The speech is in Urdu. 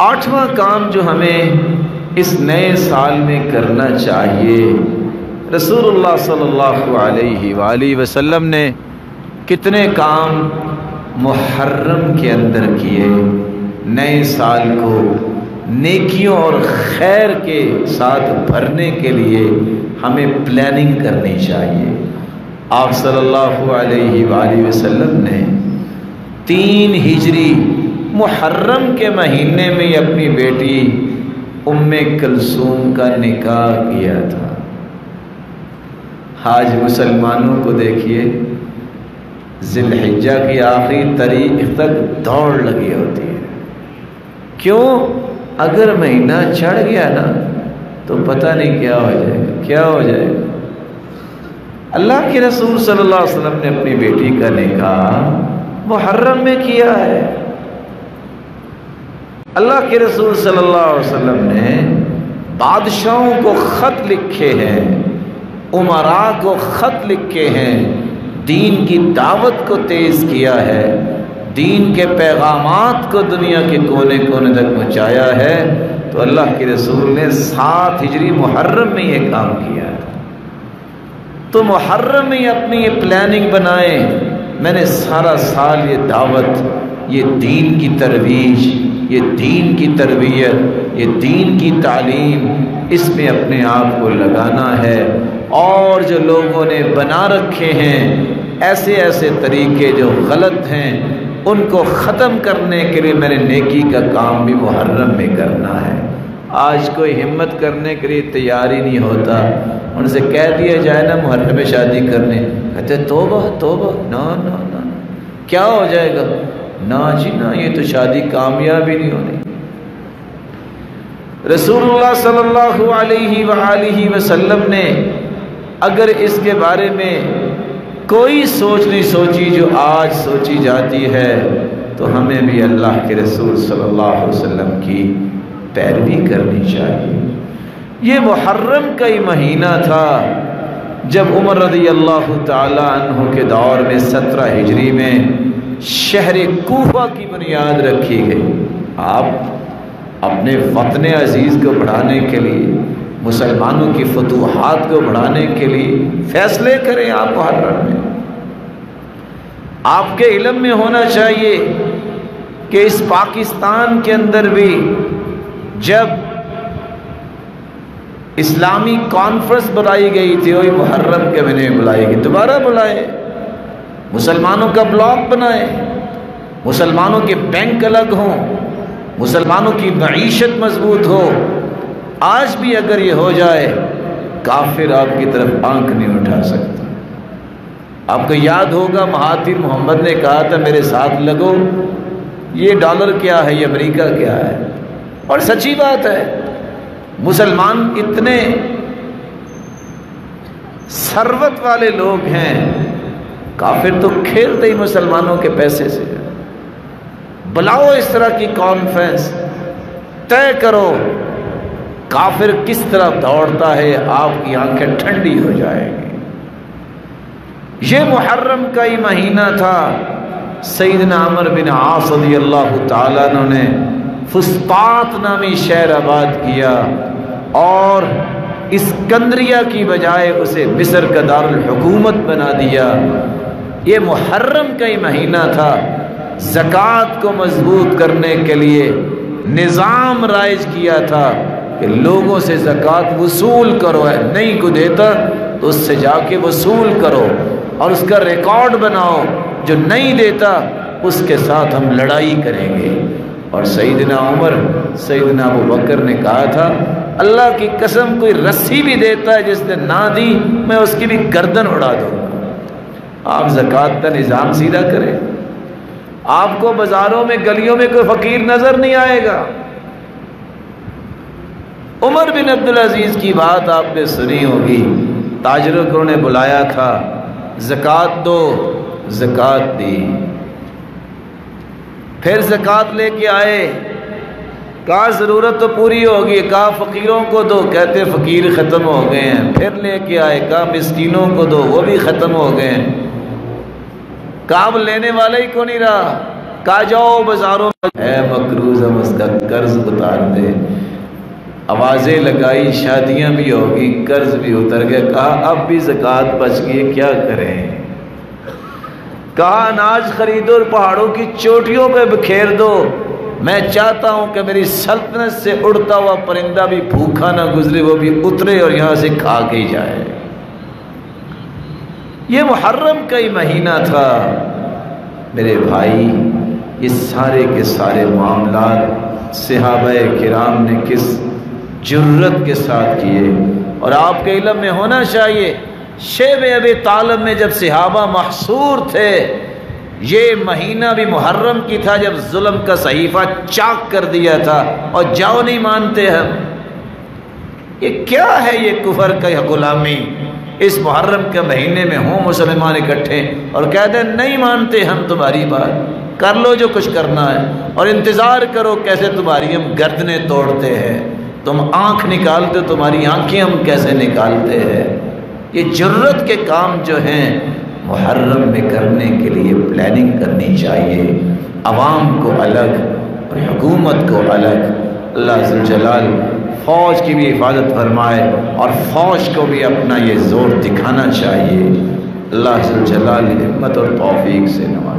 8واں کام جو ہمیں اس نئے سال میں کرنا چاہیے، رسول اللہ صلی اللہ علیہ وآلہ وسلم نے کتنے کام محرم کے اندر کیے۔ نئے سال کو نیکیوں اور خیر کے ساتھ بھرنے کے لیے ہمیں پلاننگ کرنی چاہیے۔ آپ صلی اللہ علیہ وآلہ وسلم نے 3 ہجری محرم کے مہینے میں اپنی بیٹی ام کلثوم کا نکاح کیا تھا۔ آج مسلمانوں کو دیکھیے، ذی الحجہ کی آخری تاریخ تک دوڑ لگی ہوتی ہے۔ کیوں؟ اگر مہینہ چڑھ گیا نا تو پتہ نہیں کیا ہو جائے گا، کیا ہو جائے گا۔ اللہ کے رسول صلی اللہ علیہ وسلم نے اپنی بیٹی کا نکاح محرم میں کیا ہے۔ اللہ کے رسول صلی اللہ علیہ وسلم نے بادشاہوں کو خط لکھے ہیں، امراء کو خط لکھے ہیں، دین کی دعوت کو تیز کیا ہے، دین کے پیغامات کو دنیا کے کونے کونے تک پہنچایا ہے۔ تو اللہ کے رسول نے 7 ہجری محرم میں یہ کام کیا ہے۔ تو محرم میں اپنی یہ پلاننگ بنائیں، میں نے سارا سال یہ دعوت، یہ دین کی ترویج، یہ دین کی تربیت، یہ دین کی تعلیم، اس میں اپنے آپ کو لگانا ہے۔ اور جو لوگوں نے بنا رکھے ہیں ایسے ایسے طریقے جو غلط ہیں، ان کو ختم کرنے کے لیے میں نے نیکی کا کام بھی محرم میں کرنا ہے۔ آج کوئی ہمت کرنے کے لیے تیار ہی نہیں ہوتا۔ ان سے کہہ دیا جائے نا محرم میں شادی کرنے، کہتے توبہ توبہ، نا نا نا، کیا ہو جائے گا؟ نا جی نا، یہ تو شادی کامیاب ہی نہیں ہونی۔ رسول اللہ صلی اللہ علیہ وآلہ وسلم نے اگر اس کے بارے میں کوئی سوچ نہیں سوچی جو آج سوچی جاتی ہے، تو ہمیں بھی اللہ کے رسول صلی اللہ علیہ وسلم کی پیروی کرنی چاہیے۔ یہ محرم کا ہی مہینہ تھا جب عمر رضی اللہ تعالی عنہ کے دور میں 17 ہجری میں شہر کوفہ کی بنیاد رکھی گئی۔ آپ اپنے وطن عزیز کو بڑھانے کے لیے، مسلمانوں کی فتوحات کو بڑھانے کے لیے فیصلے کریں۔ آپ محرم میں آپ کے علم میں ہونا چاہیے کہ اس پاکستان کے اندر بھی جب اسلامی کانفرنس بلائی گئی تھی، وہی محرم کے مہینے میں بلائی گئی، دوبارہ بلائے، مسلمانوں کا بلاک بنائے، مسلمانوں کے بینک الگ ہوں، مسلمانوں کی معیشت مضبوط ہو۔ آج بھی اگر یہ ہو جائے، کافر آپ کی طرف آنکھ نہیں اٹھا سکتا۔ آپ کو یاد ہوگا مہاتیر محمد نے کہا تھا میرے ساتھ لگو، یہ ڈالر کیا ہے، یہ امریکہ کیا ہے، اور سچی بات ہے۔ مسلمان اتنے ثروت والے لوگ ہیں، کافر تو کھیلتے ہی مسلمانوں کے پیسے سے۔ بلاؤ اس طرح کی کانفرنس، طے کرو کافر کس طرح دوڑتا ہے، آپ کی آنکھیں ٹھنڈی ہو جائیں گی۔ یہ محرم کا ہی مہینہ تھا، سیدنا عمر بن عاص رضی اللہ تعالیٰ عنہ نے فسطاط نامی شہر آباد کیا، اور اسکندریہ کی بجائے اسے مصر کا دارالحکومت بنا دیا۔ یہ محرم کا ہی مہینہ تھا۔ زکوٰۃ کو مضبوط کرنے کے لیے نظام رائج کیا تھا کہ لوگوں سے زکوٰۃ وصول کرو، ہے نہیں کو دیتا تو اس سے جا کے وصول کرو، اور اس کا ریکارڈ بناؤ، جو نہیں دیتا اس کے ساتھ ہم لڑائی کریں گے۔ اور سیدنا عمر، سیدنا ابو بکر نے کہا تھا اللہ کی قسم کوئی رسی بھی دیتا ہے جس نے نہ دی، میں اس کی بھی گردن اڑا دوں گا۔ آپ زکوٰۃ کا نظام سیدھا کریں، آپ کو بازاروں میں گلیوں میں کوئی فقیر نظر نہیں آئے گا۔ عمر بن عبدالعزیز کی بات آپ نے سنی ہوگی، تاجروں کو انہوں نے بلایا تھا، زکوٰۃ دو، زکوٰۃ دی، پھر زکوٰۃ لے کے آئے، کہا ضرورت تو پوری ہوگی، کہا فقیروں کو دو، کہتے فقیر ختم ہو گئے ہیں، پھر لے کے آئے، کہا مسکینوں کو دو، وہ بھی ختم ہو گئے ہیں، کہا اب لینے والا ہی کو نہیں رہا، کہا جاؤ بازاروں میں، اے مقروض ہم اس کا قرض اتار دے۔ آوازیں لگائی، شادیاں بھی ہوگی، قرض بھی اتر گیا۔ کہا اب بھی زکوٰۃ بچ گئی، کیا کریں؟ کہا اناج خریدو اور پہاڑوں کی چوٹیوں پہ بکھیر دو، میں چاہتا ہوں کہ میری سلطنت سے اڑتا ہوا پرندہ بھی بھوکا نہ گزرے، وہ بھی اترے اور یہاں سے کھا کے ہی جائے۔ یہ محرم کا ہی مہینہ تھا میرے بھائی۔ یہ سارے کے سارے معاملات صحابہ کرام نے کس جرت کے ساتھ کیے، اور آپ کے علم میں ہونا چاہیے شیب ابی طالب میں جب صحابہ محصور تھے، یہ مہینہ بھی محرم کی تھا جب ظلم کا صحیفہ چاک کر دیا تھا، اور جاؤ نہیں مانتے ہم۔ یہ کیا ہے یہ کفر کا غلامی؟ اس محرم کے مہینے میں ہوں مسلمان اکٹھے اور کہتے ہیں نہیں مانتے ہم تمہاری بات، کر لو جو کچھ کرنا ہے، اور انتظار کرو کیسے تمہاری ہم گردنیں توڑتے ہیں، تم آنکھ نکالتے تمہاری آنکھیں ہم کیسے نکالتے ہیں۔ یہ جرت کے کام جو ہیں محرم میں کرنے کے لیے پلاننگ کرنی چاہیے، عوام کو الگ اور حکومت کو الگ۔ اللہ عز و جلال فوج کی بھی حفاظت فرمائے اور فوج کو بھی اپنا یہ زور دکھانا چاہیے۔ اللہ عز و جلال ہمت اور توفیق سے نوازے۔